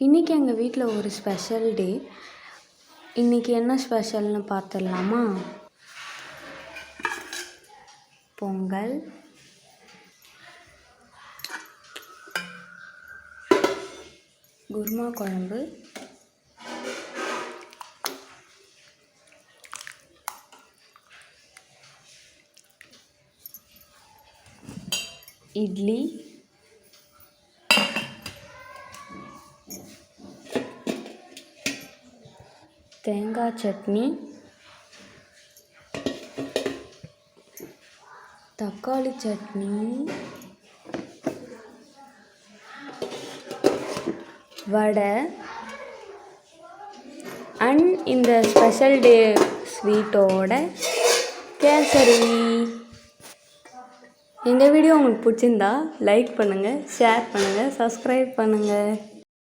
இன்றைக்கி எங்கள் வீட்டில் ஒரு ஸ்பெஷல் டே. இன்றைக்கி என்ன ஸ்பெஷல்னு பார்த்துடலாமா? பொங்கல், குருமா குழம்பு, இட்லி, தேங்காய் சட்னி, தக்காளி சட்னி, வடை அண்ட் இந்த ஸ்பெஷல் டே ஸ்வீட்டோட கேசரி. இந்த வீடியோ உங்களுக்கு பிடிச்சிருந்தா லைக் பண்ணுங்கள், ஷேர் பண்ணுங்கள், சப்ஸ்கிரைப் பண்ணுங்கள்.